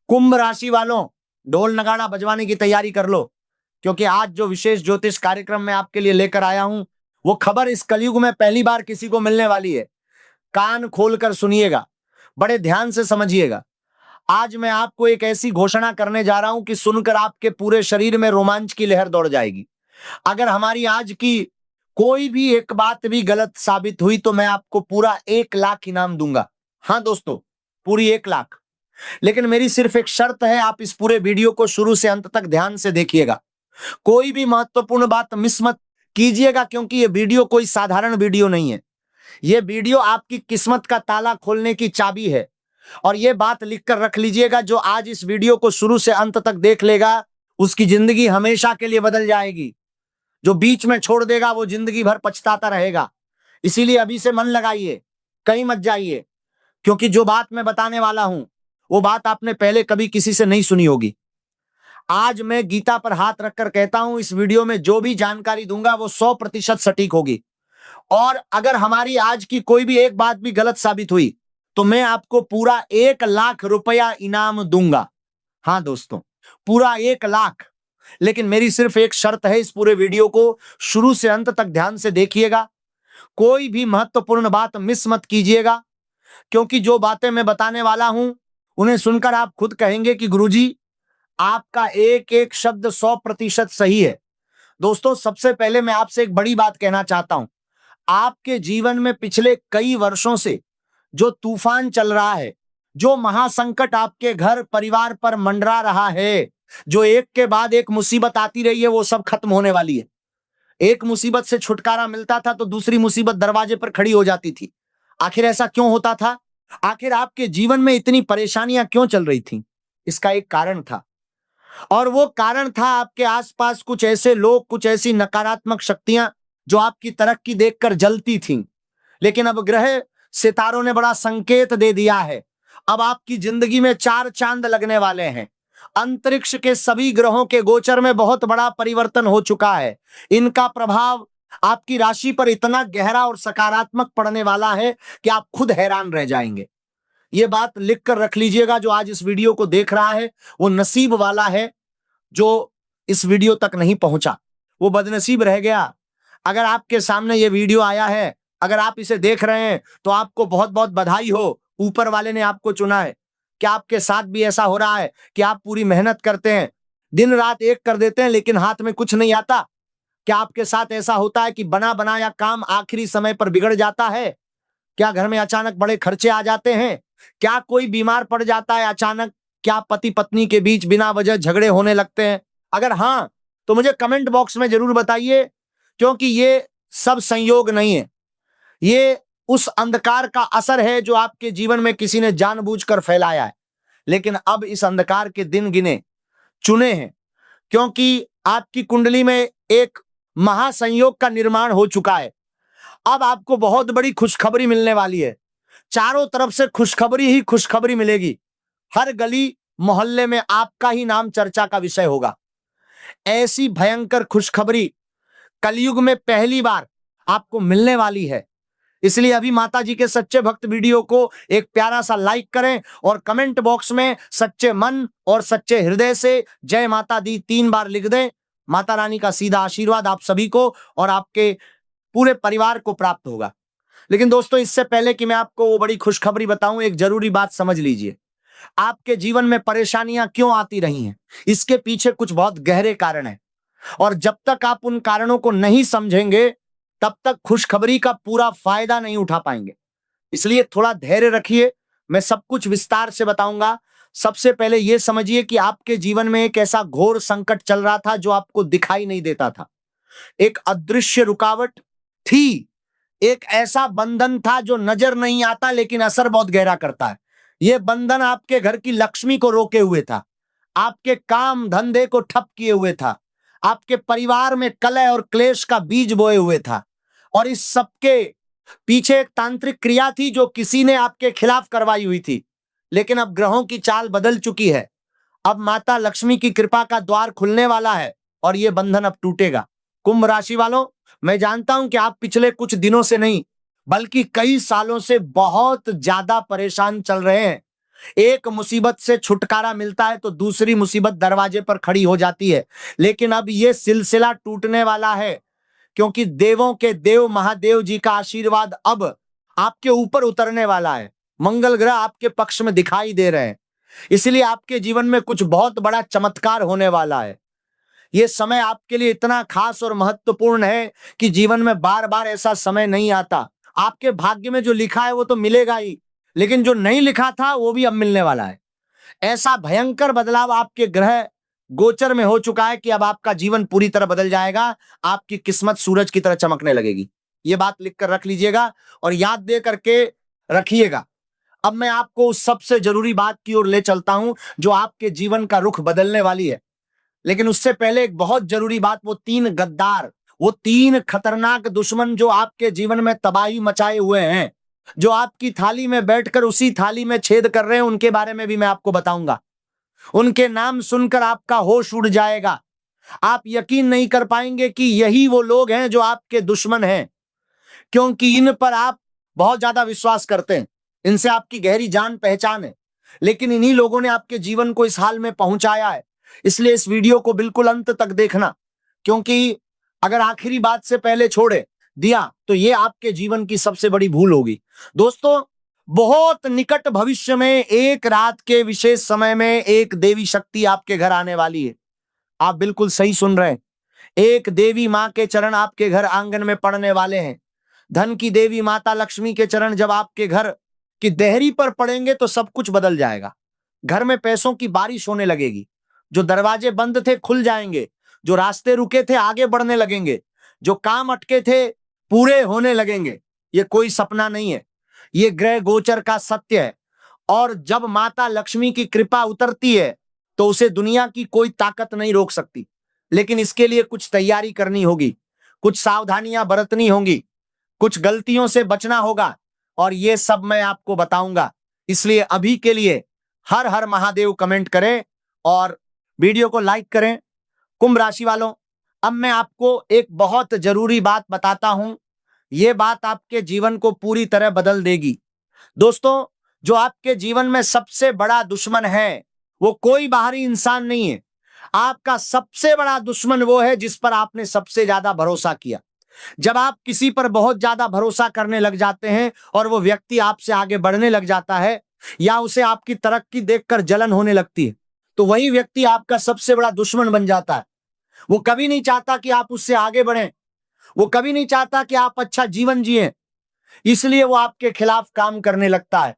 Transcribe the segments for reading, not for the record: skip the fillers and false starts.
कुंभ राशि वालों, ढोल नगाड़ा बजवाने की तैयारी कर लो, क्योंकि आज जो विशेष ज्योतिष कार्यक्रम मैं आपके लिए लेकर आया हूं, वो खबर इस कलयुग में पहली बार किसी को मिलने वाली है। कान खोलकर सुनिएगा, बड़े ध्यान से समझिएगा। आज मैं आपको एक ऐसी घोषणा करने जा रहा हूं कि सुनकर आपके पूरे शरीर में रोमांच की लहर दौड़ जाएगी। अगर हमारी आज की कोई भी एक बात भी गलत साबित हुई तो मैं आपको पूरा 1 लाख इनाम दूंगा। हाँ दोस्तों, पूरी 1 लाख। लेकिन मेरी सिर्फ एक शर्त है, आप इस पूरे वीडियो को शुरू से अंत तक ध्यान से देखिएगा। कोई भी महत्वपूर्ण बात मिस मत कीजिएगा, क्योंकि ये वीडियो कोई साधारण वीडियो नहीं है। ये वीडियो आपकी किस्मत का ताला खोलने की चाबी है। और ये बात लिखकर रख लीजिएगा, जो आज इस वीडियो को शुरू से अंत तक देख लेगा उसकी जिंदगी हमेशा के लिए बदल जाएगी। जो बीच में छोड़ देगा वो जिंदगी भर पछताता रहेगा। इसीलिए अभी से मन लगाइए, कहीं मत जाइए, क्योंकि जो बात मैं बताने वाला हूं वो बात आपने पहले कभी किसी से नहीं सुनी होगी। आज मैं गीता पर हाथ रखकर कहता हूं, इस वीडियो में जो भी जानकारी दूंगा वो 100% सटीक होगी। और अगर हमारी आज की कोई भी एक बात भी गलत साबित हुई तो मैं आपको पूरा 1 लाख रुपया इनाम दूंगा। हाँ दोस्तों, पूरा 1 लाख। लेकिन मेरी सिर्फ एक शर्त है, इस पूरे वीडियो को शुरू से अंत तक ध्यान से देखिएगा। कोई भी महत्वपूर्ण बात मिस मत कीजिएगा, क्योंकि जो बातें मैं बताने वाला हूं उन्हें सुनकर आप खुद कहेंगे कि गुरुजी, आपका एक एक शब्द 100% सही है। दोस्तों, सबसे पहले मैं आपसे एक बड़ी बात कहना चाहता हूं। आपके जीवन में पिछले कई वर्षों से जो तूफान चल रहा है, जो महासंकट आपके घर परिवार पर मंडरा रहा है, जो एक के बाद एक मुसीबत आती रही है, वो सब खत्म होने वाली है। एक मुसीबत से छुटकारा मिलता था तो दूसरी मुसीबत दरवाजे पर खड़ी हो जाती थी। आखिर ऐसा क्यों होता था? आखिर आपके जीवन में इतनी परेशानियां क्यों चल रही थी? इसका एक कारण था, और वो कारण था आपके आसपास कुछ ऐसे लोग, कुछ ऐसी नकारात्मक शक्तियां जो आपकी तरक्की देखकर जलती थीं। लेकिन अब ग्रह सितारों ने बड़ा संकेत दे दिया है। अब आपकी जिंदगी में 4 चांद लगने वाले हैं। अंतरिक्ष के सभी ग्रहों के गोचर में बहुत बड़ा परिवर्तन हो चुका है। इनका प्रभाव आपकी राशि पर इतना गहरा और सकारात्मक पड़ने वाला है कि आप खुद हैरान रह जाएंगे। ये बात लिख कर रख लीजिएगा, जो आज इस वीडियो को देख रहा है वो नसीब वाला है, जो इस वीडियो तक नहीं पहुंचा वो बदनसीब रह गया। अगर आपके सामने ये वीडियो आया है, अगर आप इसे देख रहे हैं तो आपको बहुत बहुत बधाई हो। ऊपर वाले ने आपको चुना है। क्या आपके साथ भी ऐसा हो रहा है कि आप पूरी मेहनत करते हैं, दिन रात एक कर देते हैं, लेकिन हाथ में कुछ नहीं आता? क्या आपके साथ ऐसा होता है कि बना बनाया काम आखिरी समय पर बिगड़ जाता है? क्या घर में अचानक बड़े खर्चे आ जाते हैं? क्या कोई बीमार पड़ जाता है अचानक? क्या पति पत्नी के बीच बिना वजह झगड़े होने लगते हैं? अगर हाँ, तो मुझे कमेंट बॉक्स में जरूर बताइए, क्योंकि ये सब संयोग नहीं है। ये उस अंधकार का असर है जो आपके जीवन में किसी ने जानबूझकर फैलाया है। लेकिन अब इस अंधकार के दिन गिने चुने हैं, क्योंकि आपकी कुंडली में एक महासंयोग का निर्माण हो चुका है। अब आपको बहुत बड़ी खुशखबरी मिलने वाली है। चारों तरफ से खुशखबरी ही खुशखबरी मिलेगी। हर गली मोहल्ले में आपका ही नाम चर्चा का विषय होगा। ऐसी भयंकर खुशखबरी कलयुग में पहली बार आपको मिलने वाली है। इसलिए अभी माता जी के सच्चे भक्त वीडियो को एक प्यारा सा लाइक करें और कमेंट बॉक्स में सच्चे मन और सच्चे हृदय से जय माता दी 3 बार लिख दें। माता रानी का सीधा आशीर्वाद आप सभी को और आपके पूरे परिवार को प्राप्त होगा। लेकिन दोस्तों, इससे पहले कि मैं आपको वो बड़ी खुशखबरी बताऊं, एक जरूरी बात समझ लीजिए। आपके जीवन में परेशानियां क्यों आती रही हैं, इसके पीछे कुछ बहुत गहरे कारण हैं। और जब तक आप उन कारणों को नहीं समझेंगे, तब तक खुशखबरी का पूरा फायदा नहीं उठा पाएंगे। इसलिए थोड़ा धैर्य रखिए, मैं सब कुछ विस्तार से बताऊंगा। सबसे पहले यह समझिए कि आपके जीवन में एक ऐसा घोर संकट चल रहा था जो आपको दिखाई नहीं देता था। एक अदृश्य रुकावट थी, एक ऐसा बंधन था जो नजर नहीं आता लेकिन असर बहुत गहरा करता है। यह बंधन आपके घर की लक्ष्मी को रोके हुए था, आपके काम धंधे को ठप किए हुए था, आपके परिवार में कलह और क्लेश का बीज बोए हुए था। और इस सबके पीछे एक तांत्रिक क्रिया थी जो किसी ने आपके खिलाफ करवाई हुई थी। लेकिन अब ग्रहों की चाल बदल चुकी है। अब माता लक्ष्मी की कृपा का द्वार खुलने वाला है और यह बंधन अब टूटेगा। कुंभ राशि वालों, मैं जानता हूं कि आप पिछले कुछ दिनों से नहीं बल्कि कई सालों से बहुत ज्यादा परेशान चल रहे हैं। एक मुसीबत से छुटकारा मिलता है तो दूसरी मुसीबत दरवाजे पर खड़ी हो जाती है। लेकिन अब ये सिलसिला टूटने वाला है, क्योंकि देवों के देव महादेव जी का आशीर्वाद अब आपके ऊपर उतरने वाला है। मंगल ग्रह आपके पक्ष में दिखाई दे रहे हैं, इसलिए आपके जीवन में कुछ बहुत बड़ा चमत्कार होने वाला है। ये समय आपके लिए इतना खास और महत्वपूर्ण है कि जीवन में बार बार ऐसा समय नहीं आता। आपके भाग्य में जो लिखा है वो तो मिलेगा ही, लेकिन जो नहीं लिखा था वो भी अब मिलने वाला है। ऐसा भयंकर बदलाव आपके ग्रह गोचर में हो चुका है कि अब आपका जीवन पूरी तरह बदल जाएगा। आपकी किस्मत सूरज की तरह चमकने लगेगी। ये बात लिखकर रख लीजिएगा और याद दे करके रखिएगा। अब मैं आपको उस सबसे जरूरी बात की ओर ले चलता हूं जो आपके जीवन का रुख बदलने वाली है। लेकिन उससे पहले एक बहुत जरूरी बात, वो तीन गद्दार, वो तीन खतरनाक दुश्मन जो आपके जीवन में तबाही मचाए हुए हैं, जो आपकी थाली में बैठकर उसी थाली में छेद कर रहे हैं, उनके बारे में भी मैं आपको बताऊंगा। उनके नाम सुनकर आपका होश उड़ जाएगा। आप यकीन नहीं कर पाएंगे कि यही वो लोग हैं जो आपके दुश्मन हैं, क्योंकि इन पर आप बहुत ज्यादा विश्वास करते हैं, इनसे आपकी गहरी जान पहचान है। लेकिन इन्हीं लोगों ने आपके जीवन को इस हाल में पहुंचाया है। इसलिए इस वीडियो को बिल्कुल अंत तक देखना, क्योंकि अगर आखिरी बात से पहले छोड़े दिया तो ये आपके जीवन की सबसे बड़ी भूल होगी। दोस्तों, बहुत निकट भविष्य में एक रात के विशेष समय में एक देवी शक्ति आपके घर आने वाली है। आप बिल्कुल सही सुन रहे हैं। एक देवी मां के चरण आपके घर आंगन में पड़ने वाले हैं। धन की देवी माता लक्ष्मी के चरण जब आपके घर की देहरी पर पड़ेंगे तो सब कुछ बदल जाएगा। घर में पैसों की बारिश होने लगेगी। जो दरवाजे बंद थे खुल जाएंगे, जो रास्ते रुके थे आगे बढ़ने लगेंगे, जो काम अटके थे पूरे होने लगेंगे। ये कोई सपना नहीं है, ये ग्रह गोचर का सत्य है। और जब माता लक्ष्मी की कृपा उतरती है तो उसे दुनिया की कोई ताकत नहीं रोक सकती। लेकिन इसके लिए कुछ तैयारी करनी होगी, कुछ सावधानियां बरतनी होंगी, कुछ गलतियों से बचना होगा, और ये सब मैं आपको बताऊंगा। इसलिए अभी के लिए हर हर महादेव कमेंट करें और वीडियो को लाइक करें। कुंभ राशि वालों, अब मैं आपको एक बहुत जरूरी बात बताता हूं। यह बात आपके जीवन को पूरी तरह बदल देगी। दोस्तों, जो आपके जीवन में सबसे बड़ा दुश्मन है वो कोई बाहरी इंसान नहीं है। आपका सबसे बड़ा दुश्मन वो है जिस पर आपने सबसे ज्यादा भरोसा किया। जब आप किसी पर बहुत ज्यादा भरोसा करने लग जाते हैं और वो व्यक्ति आपसे आगे बढ़ने लग जाता है, या उसे आपकी तरक्की देखकर जलन होने लगती है, तो वही व्यक्ति आपका सबसे बड़ा दुश्मन बन जाता है। वो कभी नहीं चाहता कि आप उससे आगे बढ़ें, वो कभी नहीं चाहता कि आप अच्छा जीवन जिएं। इसलिए वो आपके खिलाफ काम करने लगता है।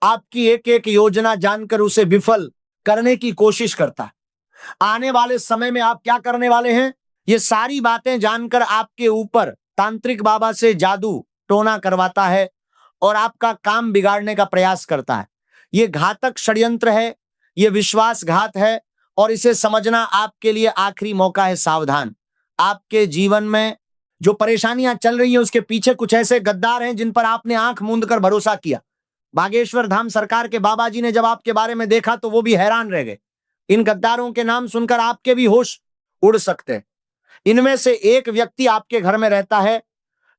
आपकी एक एक योजना जानकर उसे विफल करने की कोशिश करता है। आने वाले समय में आप क्या करने वाले हैं, ये सारी बातें जानकर आपके ऊपर तांत्रिक बाबा से जादू टोना करवाता है और आपका काम बिगाड़ने का प्रयास करता है। ये घातक षड्यंत्र है, ये विश्वासघात है, और इसे समझना आपके लिए आखिरी मौका है। सावधान। आपके जीवन में जो परेशानियां चल रही हैं उसके पीछे कुछ ऐसे गद्दार हैं जिन पर आपने आंख मूंद कर भरोसा किया। बागेश्वर धाम सरकार के बाबा जी ने जब आपके बारे में देखा तो वो भी हैरान रह गए। इन गद्दारों के नाम सुनकर आपके भी होश उड़ सकते हैं। इनमें से एक व्यक्ति आपके घर में रहता है,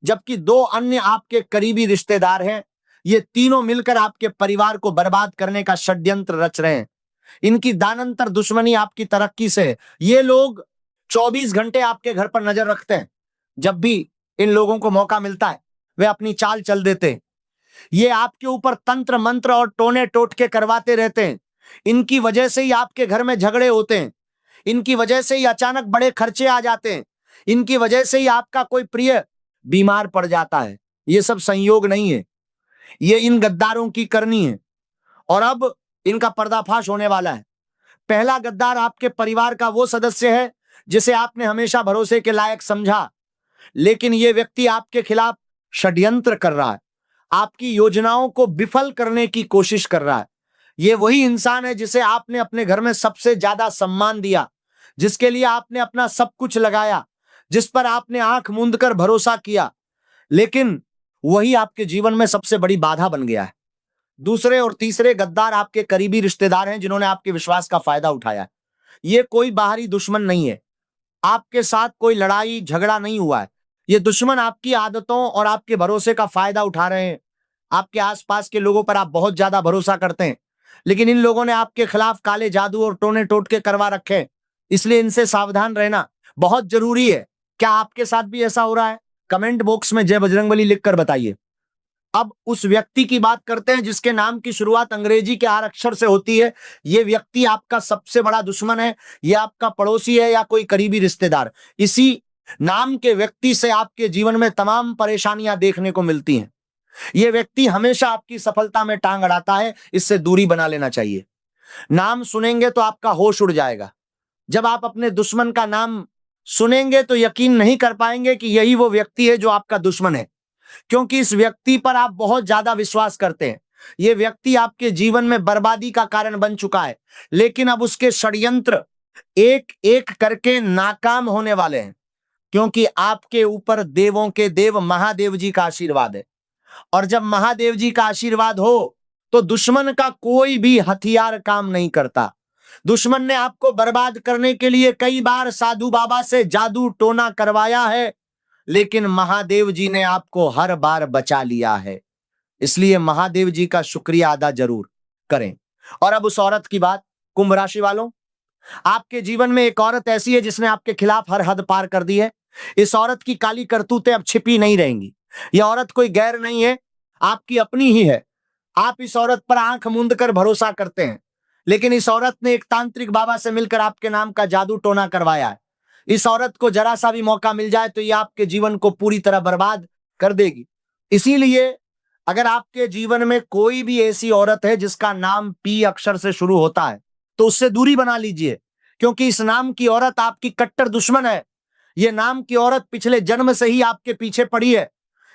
जबकि दो अन्य आपके करीबी रिश्तेदार हैं। ये तीनों मिलकर आपके परिवार को बर्बाद करने का षड्यंत्र रच रहे हैं। इनकी दानंतर दुश्मनी आपकी तरक्की से है। ये लोग 24 घंटे आपके घर पर नजर रखते हैं। जब भी इन लोगों को मौका मिलता है वे अपनी चाल चल देते हैं। ये आपके ऊपर तंत्र मंत्र और टोने टोटके करवाते रहते हैं। इनकी वजह से ही आपके घर में झगड़े होते हैं। इनकी वजह से ही अचानक बड़े खर्चे आ जाते हैं। इनकी वजह से ही आपका कोई प्रिय बीमार पड़ जाता है। ये सब संयोग नहीं है, ये इन गद्दारों की करनी है, और अब इनका पर्दाफाश होने वाला है। पहला गद्दार आपके परिवार का वो सदस्य है जिसे आपने हमेशा भरोसे के लायक समझा, लेकिन यह व्यक्ति आपके खिलाफ षड्यंत्र कर रहा है, आपकी योजनाओं को विफल करने की कोशिश कर रहा है। यह वही इंसान है जिसे आपने अपने घर में सबसे ज्यादा सम्मान दिया, जिसके लिए आपने अपना सब कुछ लगाया, जिस पर आपने आंख मूंद कर भरोसा किया, लेकिन वही आपके जीवन में सबसे बड़ी बाधा बन गया है। दूसरे और तीसरे गद्दार आपके करीबी रिश्तेदार हैं जिन्होंने आपके विश्वास का फायदा उठाया है। ये कोई बाहरी दुश्मन नहीं है, आपके साथ कोई लड़ाई झगड़ा नहीं हुआ है। ये दुश्मन आपकी आदतों और आपके भरोसे का फायदा उठा रहे हैं। आपके आसपास के लोगों पर आप बहुत ज्यादा भरोसा करते हैं, लेकिन इन लोगों ने आपके खिलाफ काले जादू और टोने टोटके करवा रखे हैं, इसलिए इनसे सावधान रहना बहुत जरूरी है। क्या आपके साथ भी ऐसा हो रहा है? कमेंट बॉक्स में जय बजरंगबली लिखकर बताइए। अब उस व्यक्ति की बात करते हैं जिसके नाम की शुरुआत अंग्रेजी के आर अक्षर से होती है। यह व्यक्ति आपका सबसे बड़ा दुश्मन है, यह आपका पड़ोसी है या कोई करीबी रिश्तेदार। इसी नाम के व्यक्ति से आपके जीवन में तमाम परेशानियां देखने को मिलती हैं। यह व्यक्ति हमेशा आपकी सफलता में टांग अड़ाता है, इससे दूरी बना लेना चाहिए। नाम सुनेंगे तो आपका होश उड़ जाएगा। जब आप अपने दुश्मन का नाम सुनेंगे तो यकीन नहीं कर पाएंगे कि यही वो व्यक्ति है जो आपका दुश्मन है, क्योंकि इस व्यक्ति पर आप बहुत ज्यादा विश्वास करते हैं। यह व्यक्ति आपके जीवन में बर्बादी का कारण बन चुका है, लेकिन अब उसके षड्यंत्र एक एक करके नाकाम होने वाले हैं, क्योंकि आपके ऊपर देवों के देव महादेव जी का आशीर्वाद है। और जब महादेव जी का आशीर्वाद हो तो दुश्मन का कोई भी हथियार काम नहीं करता। दुश्मन ने आपको बर्बाद करने के लिए कई बार साधु बाबा से जादू टोना करवाया है, लेकिन महादेव जी ने आपको हर बार बचा लिया है। इसलिए महादेव जी का शुक्रिया अदा जरूर करें। और अब उस औरत की बात, कुंभ राशि वालों, आपके जीवन में एक औरत ऐसी है जिसने आपके खिलाफ हर हद पार कर दी है। इस औरत की काली करतूतें अब छिपी नहीं रहेंगी। यह औरत कोई गैर नहीं है, आपकी अपनी ही है। आप इस औरत पर आंख मूंद कर भरोसा करते हैं, लेकिन इस औरत ने एक तांत्रिक बाबा से मिलकर आपके नाम का जादू टोना करवाया है। इस औरत को जरा सा भी मौका मिल जाए तो ये आपके जीवन को पूरी तरह बर्बाद कर देगी। इसीलिए अगर आपके जीवन में कोई भी ऐसी औरत है जिसका नाम पी अक्षर से शुरू होता है तो उससे दूरी बना लीजिए, क्योंकि इस नाम की औरत आपकी कट्टर दुश्मन है। यह नाम की औरत पिछले जन्म से ही आपके पीछे पड़ी है।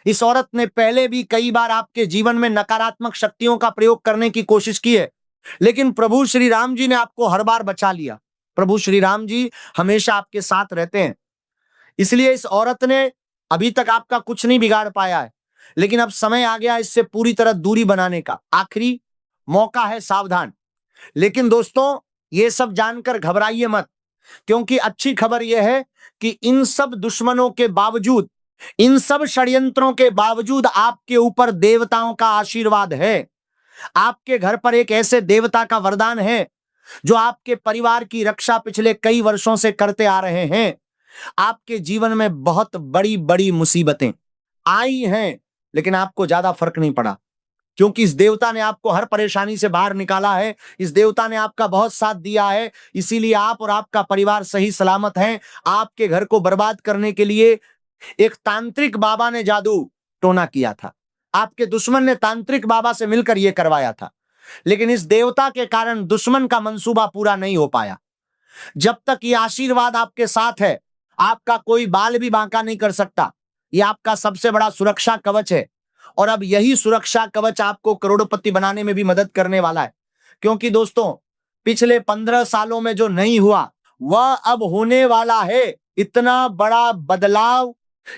इस औरत ने पहले भी कई बार आपके जीवन में नकारात्मक शक्तियों का प्रयोग करने की कोशिश की है, लेकिन प्रभु श्री राम जी ने आपको हर बार बचा लिया। प्रभु श्री राम जी हमेशा आपके साथ रहते हैं, इसलिए इस औरत ने अभी तक आपका कुछ नहीं बिगाड़ पाया है, लेकिन अब समय आ गया इससे पूरी तरह दूरी बनाने का। आखिरी मौका है, सावधान। लेकिन दोस्तों, ये सब जानकर घबराइए मत, क्योंकि अच्छी खबर यह है कि इन सब दुश्मनों के बावजूद, इन सब षड्यंत्रों के बावजूद आपके ऊपर देवताओं का आशीर्वाद है। आपके घर पर एक ऐसे देवता का वरदान है जो आपके परिवार की रक्षा पिछले कई वर्षों से करते आ रहे हैं। आपके जीवन में बहुत बड़ी बड़ी मुसीबतें आई हैं, लेकिन आपको ज्यादा फर्क नहीं पड़ा, क्योंकि इस देवता ने आपको हर परेशानी से बाहर निकाला है। इस देवता ने आपका बहुत साथ दिया है, इसीलिए आप और आपका परिवार सही सलामत हैं। आपके घर को बर्बाद करने के लिए एक तांत्रिक बाबा ने जादू टोना किया था। आपके दुश्मन ने तांत्रिक बाबा से मिलकर यह करवाया था, लेकिन इस देवता के कारण दुश्मन का मंसूबा पूरा नहीं हो पाया। जब तक ये आशीर्वाद आपके साथ है, आपका कोई बाल भी बांका नहीं कर सकता। ये आपका सबसे बड़ा सुरक्षा कवच है, और अब यही सुरक्षा कवच आपको करोड़पति बनाने में भी मदद करने वाला है। क्योंकि दोस्तों, पिछले 15 सालों में जो नहीं हुआ वह अब होने वाला है। इतना बड़ा बदलाव,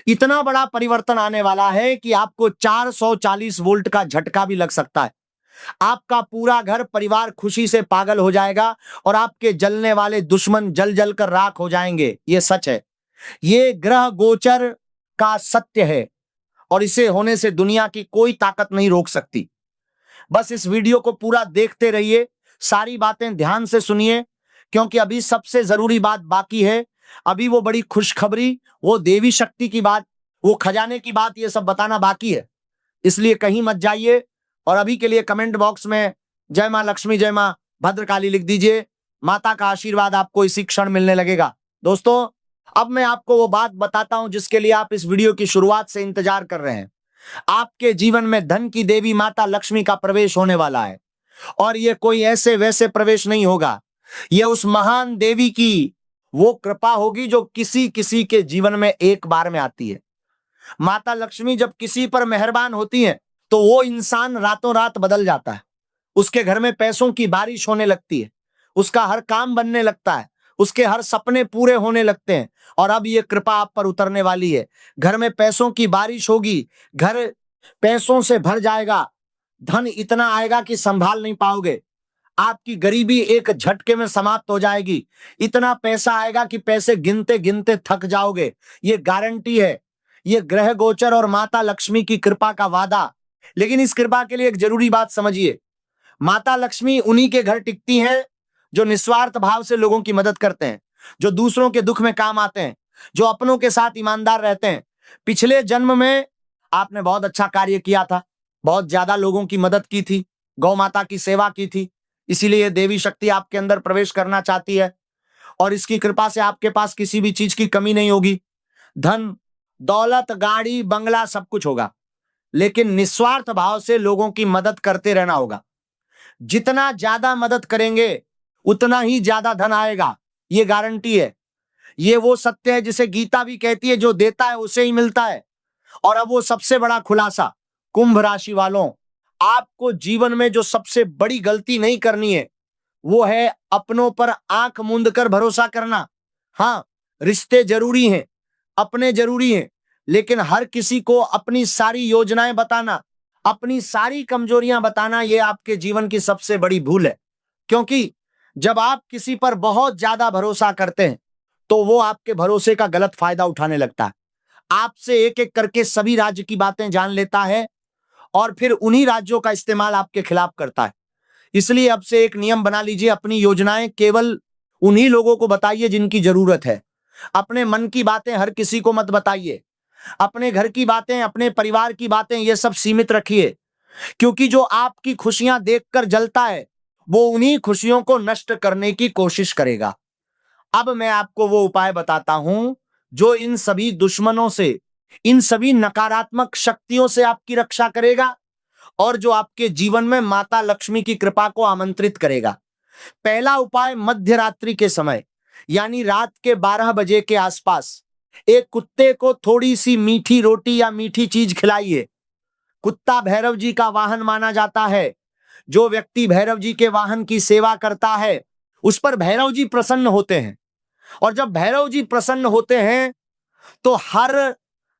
इतना बड़ा परिवर्तन आने वाला है कि आपको 440 वोल्ट का झटका भी लग सकता है। आपका पूरा घर परिवार खुशी से पागल हो जाएगा और आपके जलने वाले दुश्मन जल जल कर राख हो जाएंगे। ये सच है, ये ग्रह गोचर का सत्य है, और इसे होने से दुनिया की कोई ताकत नहीं रोक सकती। बस इस वीडियो को पूरा देखते रहिए, सारी बातें ध्यान से सुनिए, क्योंकि अभी सबसे जरूरी बात बाकी है। अभी वो बड़ी खुशखबरी, वो देवी शक्ति की बात, वो खजाने की बात, ये सब बताना बाकी है। इसलिए कहीं मत जाइए, और अभी के लिए कमेंट बॉक्स में जय मां लक्ष्मी, जय मां भद्रकाली लिख दीजिए। माता का आशीर्वाद आपको इसी क्षण मिलने लगेगा। दोस्तों, अब मैं आपको वो बात बताता हूं जिसके लिए आप इस वीडियो की शुरुआत से इंतजार कर रहे हैं। आपके जीवन में धन की देवी माता लक्ष्मी का प्रवेश होने वाला है, और यह कोई ऐसे वैसे प्रवेश नहीं होगा। यह उस महान देवी की वो कृपा होगी जो किसी किसी के जीवन में एक बार में आती है। माता लक्ष्मी जब किसी पर मेहरबान होती हैं तो वो इंसान रातों रात बदल जाता है। उसके घर में पैसों की बारिश होने लगती है, उसका हर काम बनने लगता है, उसके हर सपने पूरे होने लगते हैं। और अब ये कृपा आप पर उतरने वाली है। घर में पैसों की बारिश होगी, घर पैसों से भर जाएगा, धन इतना आएगा कि संभाल नहीं पाओगे। आपकी गरीबी एक झटके में समाप्त हो जाएगी। इतना पैसा आएगा कि पैसे गिनते गिनते थक जाओगे। ये गारंटी है, ये ग्रह गोचर और माता लक्ष्मी की कृपा का वादा। लेकिन इस कृपा के लिए एक जरूरी बात समझिए, माता लक्ष्मी उन्हीं के घर टिकती हैं जो निस्वार्थ भाव से लोगों की मदद करते हैं, जो दूसरों के दुख में काम आते हैं, जो अपनों के साथ ईमानदार रहते हैं। पिछले जन्म में आपने बहुत अच्छा कार्य किया था, बहुत ज्यादा लोगों की मदद की थी, गौ माता की सेवा की थी, इसीलिए देवी शक्ति आपके अंदर प्रवेश करना चाहती है और इसकी कृपा से आपके पास किसी भी चीज की कमी नहीं होगी। धन, दौलत, गाड़ी, बंगला सब कुछ होगा, लेकिन निस्वार्थ भाव से लोगों की मदद करते रहना होगा। जितना ज्यादा मदद करेंगे उतना ही ज्यादा धन आएगा, ये गारंटी है। ये वो सत्य है जिसे गीता भी कहती है, जो देता है उसे ही मिलता है। और अब वो सबसे बड़ा खुलासा, कुंभ राशि वालों, आपको जीवन में जो सबसे बड़ी गलती नहीं करनी है वो है अपनों पर आंख मूंद कर भरोसा करना। हाँ, रिश्ते जरूरी हैं, अपने जरूरी हैं, लेकिन हर किसी को अपनी सारी योजनाएं बताना, अपनी सारी कमजोरियां बताना, ये आपके जीवन की सबसे बड़ी भूल है। क्योंकि जब आप किसी पर बहुत ज्यादा भरोसा करते हैं तो वो आपके भरोसे का गलत फायदा उठाने लगता है, आपसे एक एक करके सभी राज्य की बातें जान लेता है और फिर उन्हीं राज्यों का इस्तेमाल आपके खिलाफ करता है। इसलिए अब से एक नियम बना लीजिए, अपनी योजनाएं केवल उन्हीं लोगों को बताइए जिनकी जरूरत है। अपने मन की बातें हर किसी को मत बताइए। अपने घर की बातें, अपने परिवार की बातें, ये सब सीमित रखिए, क्योंकि जो आपकी खुशियां देखकर जलता है वो उन्हीं खुशियों को नष्ट करने की कोशिश करेगा। अब मैं आपको वो उपाय बताता हूं जो इन सभी दुश्मनों से, इन सभी नकारात्मक शक्तियों से आपकी रक्षा करेगा और जो आपके जीवन में माता लक्ष्मी की कृपा को आमंत्रित करेगा। पहला उपाय, मध्य रात्रि के समय यानी रात के 12 बजे के आसपास एक कुत्ते को थोड़ी सी मीठी रोटी या मीठी चीज खिलाइए। कुत्ता भैरव जी का वाहन माना जाता है। जो व्यक्ति भैरव जी के वाहन की सेवा करता है उस पर भैरव जी प्रसन्न होते हैं, और जब भैरव जी प्रसन्न होते हैं तो हर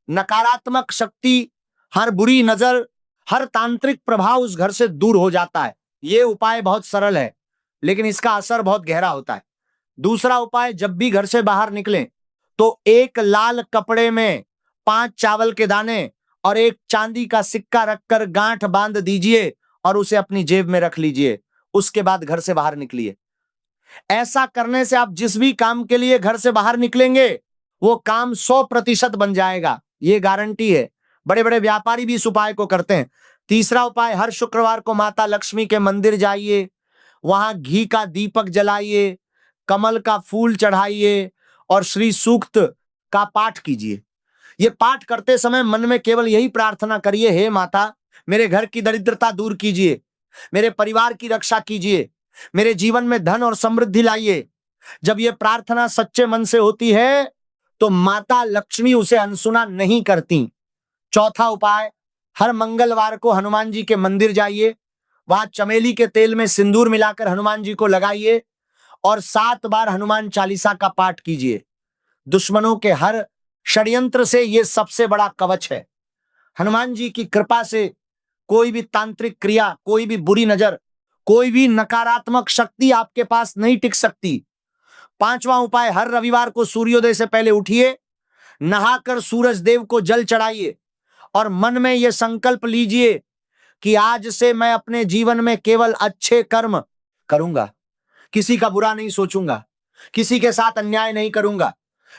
नकारात्मक शक्ति, हर बुरी नजर, हर तांत्रिक प्रभाव उस घर से दूर हो जाता है। यह उपाय बहुत सरल है लेकिन इसका असर बहुत गहरा होता है। दूसरा उपाय, जब भी घर से बाहर निकलें तो एक लाल कपड़े में 5 चावल के दाने और एक चांदी का सिक्का रखकर गांठ बांध दीजिए और उसे अपनी जेब में रख लीजिए। उसके बाद घर से बाहर निकलिए। ऐसा करने से आप जिस भी काम के लिए घर से बाहर निकलेंगे वो काम 100% बन जाएगा, ये गारंटी है। बड़े बड़े व्यापारी भी इस उपाय को करते हैं। तीसरा उपाय, हर शुक्रवार को माता लक्ष्मी के मंदिर जाइए, वहां घी का दीपक जलाइए, कमल का फूल चढ़ाइए और श्री सूक्त का पाठ कीजिए। ये पाठ करते समय मन में केवल यही प्रार्थना करिए, हे माता मेरे घर की दरिद्रता दूर कीजिए, मेरे परिवार की रक्षा कीजिए, मेरे जीवन में धन और समृद्धि लाइए। जब ये प्रार्थना सच्चे मन से होती है तो माता लक्ष्मी उसे अनसुना नहीं करती। चौथा उपाय, हर मंगलवार को हनुमान जी के मंदिर जाइए, वहां चमेली के तेल में सिंदूर मिलाकर हनुमान जी को लगाइए और 7 बार हनुमान चालीसा का पाठ कीजिए। दुश्मनों के हर षड्यंत्र से यह सबसे बड़ा कवच है। हनुमान जी की कृपा से कोई भी तांत्रिक क्रिया, कोई भी बुरी नजर, कोई भी नकारात्मक शक्ति आपके पास नहीं टिक सकती। पांचवा उपाय, हर रविवार को सूर्योदय से पहले उठिए, नहाकर सूरज देव को जल चढ़ाइए और मन में यह संकल्प लीजिए कि आज से मैं अपने जीवन में केवल अच्छे कर्म करूंगा, किसी का बुरा नहीं सोचूंगा, किसी के साथ अन्याय नहीं करूंगा।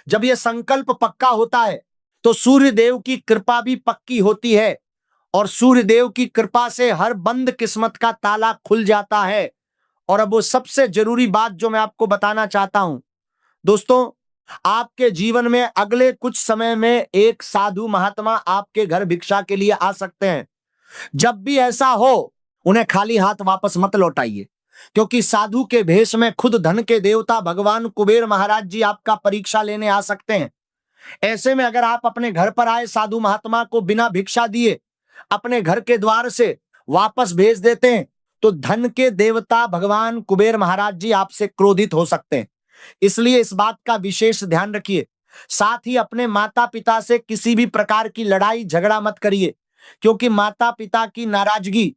जब यह संकल्प पक्का होता है तो सूर्य देव की कृपा भी पक्की होती है और सूर्य देव की कृपा से हर बंद किस्मत का ताला खुल जाता है। और अब वो सबसे जरूरी बात जो मैं आपको बताना चाहता हूं दोस्तों, आपके जीवन में अगले कुछ समय में एक साधु महात्मा आपके घर भिक्षा के लिए आ सकते हैं। जब भी ऐसा हो उन्हें खाली हाथ वापस मत लौटाइए, क्योंकि साधु के भेष में खुद धन के देवता भगवान कुबेर महाराज जी आपका परीक्षा लेने आ सकते हैं। ऐसे में अगर आप अपने घर पर आए साधु महात्मा को बिना भिक्षा दिए अपने घर के द्वार से वापस भेज देते हैं तो धन के देवता भगवान कुबेर महाराज जी आपसे क्रोधित हो सकते हैं। इसलिए इस बात का विशेष ध्यान रखिए। साथ ही अपने माता पिता से किसी भी प्रकार की लड़ाई झगड़ा मत करिए, क्योंकि माता पिता की नाराजगी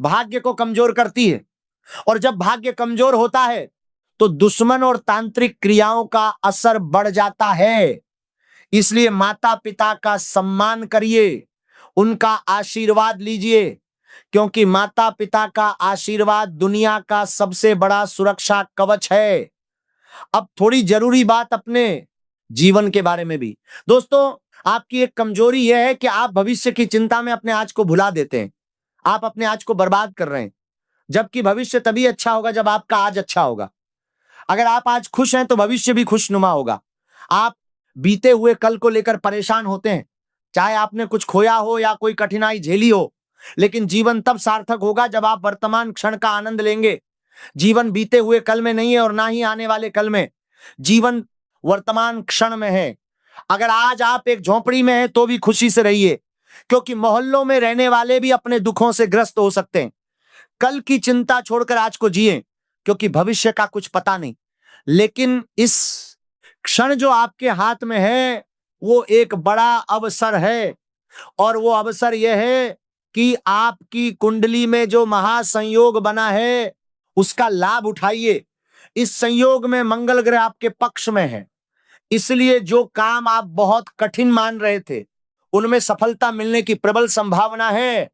भाग्य को कमजोर करती है और जब भाग्य कमजोर होता है तो दुश्मन और तांत्रिक क्रियाओं का असर बढ़ जाता है। इसलिए माता पिता का सम्मान करिए, उनका आशीर्वाद लीजिए, क्योंकि माता पिता का आशीर्वाद दुनिया का सबसे बड़ा सुरक्षा कवच है। अब थोड़ी जरूरी बात अपने जीवन के बारे में भी। दोस्तों, आपकी एक कमजोरी यह है कि आप भविष्य की चिंता में अपने आज को भुला देते हैं। आप अपने आज को बर्बाद कर रहे हैं, जबकि भविष्य तभी अच्छा होगा जब आपका आज अच्छा होगा। अगर आप आज खुश हैं तो भविष्य भी खुशनुमा होगा। आप बीते हुए कल को लेकर परेशान होते हैं, चाहे आपने कुछ खोया हो या कोई कठिनाई झेली हो, लेकिन जीवन तब सार्थक होगा जब आप वर्तमान क्षण का आनंद लेंगे। जीवन बीते हुए कल में नहीं है और ना ही आने वाले कल में। जीवन वर्तमान क्षण में है। अगर आज आप एक झोंपड़ी में हैं तो भी खुशी से रहिए, क्योंकि मोहल्लों में रहने वाले भी अपने दुखों से ग्रस्त हो सकते हैं। कल की चिंता छोड़कर आज को जिए, क्योंकि भविष्य का कुछ पता नहीं। लेकिन इस क्षण जो आपके हाथ में है वो एक बड़ा अवसर है, और वो अवसर यह है कि आपकी कुंडली में जो महासंयोग बना है उसका लाभ उठाइए। इस संयोग में मंगल ग्रह आपके पक्ष में है, इसलिए जो काम आप बहुत कठिन मान रहे थे उनमें सफलता मिलने की प्रबल संभावना है।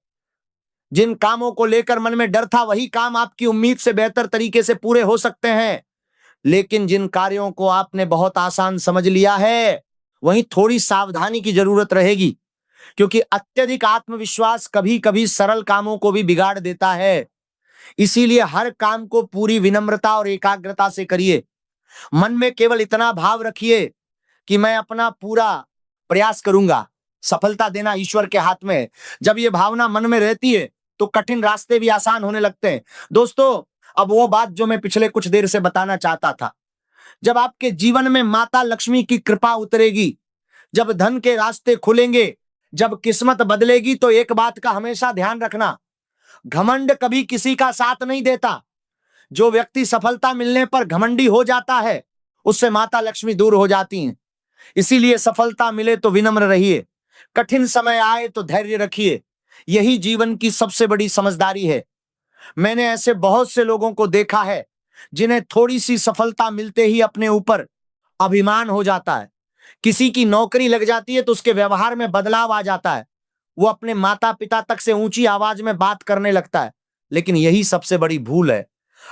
जिन कामों को लेकर मन में डर था वही काम आपकी उम्मीद से बेहतर तरीके से पूरे हो सकते हैं। लेकिन जिन कार्यों को आपने बहुत आसान समझ लिया है वहीं थोड़ी सावधानी की जरूरत रहेगी, क्योंकि अत्यधिक आत्मविश्वास कभी कभी सरल कामों को भी बिगाड़ देता है। इसीलिए हर काम को पूरी विनम्रता और एकाग्रता से करिए। मन में केवल इतना भाव रखिए कि मैं अपना पूरा प्रयास करूंगा, सफलता देना ईश्वर के हाथ में है। जब ये भावना मन में रहती है तो कठिन रास्ते भी आसान होने लगते हैं। दोस्तों, अब वो बात जो मैं पिछले कुछ देर से बताना चाहता था, जब आपके जीवन में माता लक्ष्मी की कृपा उतरेगी, जब धन के रास्ते खुलेंगे, जब किस्मत बदलेगी, तो एक बात का हमेशा ध्यान रखना, घमंड कभी किसी का साथ नहीं देता। जो व्यक्ति सफलता मिलने पर घमंडी हो जाता है उससे माता लक्ष्मी दूर हो जाती हैं। इसीलिए सफलता मिले तो विनम्र रहिए, कठिन समय आए तो धैर्य रखिए। यही जीवन की सबसे बड़ी समझदारी है। मैंने ऐसे बहुत से लोगों को देखा है जिन्हें थोड़ी सी सफलता मिलते ही अपने ऊपर अभिमान हो जाता है। किसी की नौकरी लग जाती है तो उसके व्यवहार में बदलाव आ जाता है, वो अपने माता पिता तक से ऊंची आवाज में बात करने लगता है। लेकिन यही सबसे बड़ी भूल है।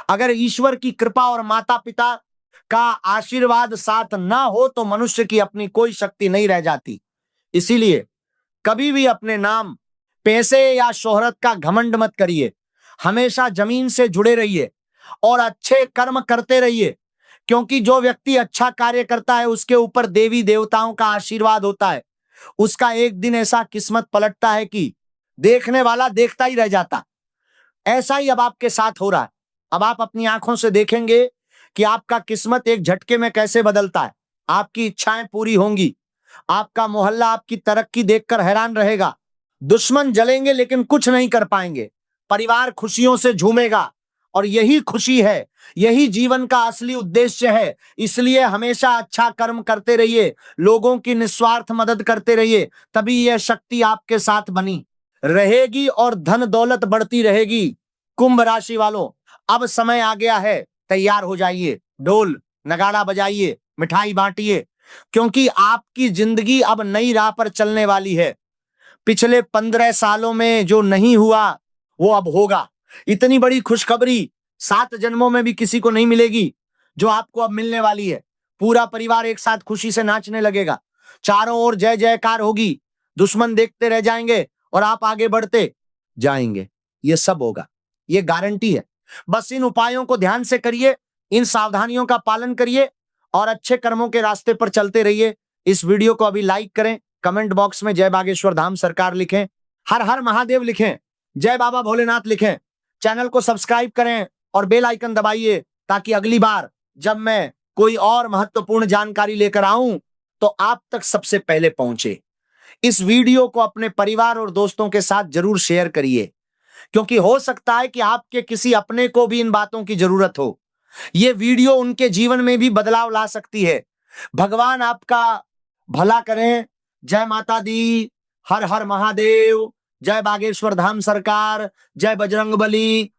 अगर ईश्वर की कृपा और माता पिता का आशीर्वाद साथ ना हो तो मनुष्य की अपनी कोई शक्ति नहीं रह जाती। इसीलिए कभी भी अपने नाम, पैसे या शोहरत का घमंड मत करिए। हमेशा जमीन से जुड़े रहिए और अच्छे कर्म करते रहिए, क्योंकि जो व्यक्ति अच्छा कार्य करता है उसके ऊपर देवी देवताओं का आशीर्वाद होता है। उसका एक दिन ऐसा किस्मत पलटता है कि देखने वाला देखता ही रह जाता। ऐसा ही अब आपके साथ हो रहा है। अब आप अपनी आंखों से देखेंगे कि आपका किस्मत एक झटके में कैसे बदलता है। आपकी इच्छाएं पूरी होंगी। आपका मोहल्ला आपकी तरक्की देखकर हैरान रहेगा। दुश्मन जलेंगे लेकिन कुछ नहीं कर पाएंगे। परिवार खुशियों से झूमेगा, और यही खुशी है, यही जीवन का असली उद्देश्य है। इसलिए हमेशा अच्छा कर्म करते रहिए, लोगों की निस्वार्थ मदद करते रहिए, तभी यह शक्ति आपके साथ बनी रहेगी और धन दौलत बढ़ती रहेगी। कुंभ राशि वालों, अब समय आ गया है, तैयार हो जाइए। ढोल नगाड़ा बजाइए, मिठाई बांटिए, क्योंकि आपकी जिंदगी अब नई राह पर चलने वाली है। पिछले 15 सालों में जो नहीं हुआ वो अब होगा। इतनी बड़ी खुशखबरी 7 जन्मों में भी किसी को नहीं मिलेगी जो आपको अब मिलने वाली है। पूरा परिवार एक साथ खुशी से नाचने लगेगा, चारों ओर जय जयकार होगी, दुश्मन देखते रह जाएंगे और आप आगे बढ़ते जाएंगे। ये सब होगा, ये गारंटी है। बस इन उपायों को ध्यान से करिए, इन सावधानियों का पालन करिए और अच्छे कर्मों के रास्ते पर चलते रहिए। इस वीडियो को अभी लाइक करें, कमेंट बॉक्स में जय बागेश्वर धाम सरकार लिखें, हर हर महादेव लिखें, जय बाबा भोलेनाथ लिखें, चैनल को सब्सक्राइब करें और बेल आइकन दबाइए, ताकि अगली बार जब मैं कोई और महत्वपूर्ण जानकारी लेकर आऊं तो आप तक सबसे पहले पहुंचे। इस वीडियो को अपने परिवार और दोस्तों के साथ जरूर शेयर करिए, क्योंकि हो सकता है कि आपके किसी अपने को भी इन बातों की जरूरत हो। यह वीडियो उनके जीवन में भी बदलाव ला सकती है। भगवान आपका भला करें। जय माता दी, हर हर महादेव, जय बागेश्वर धाम सरकार, जय बजरंगबली।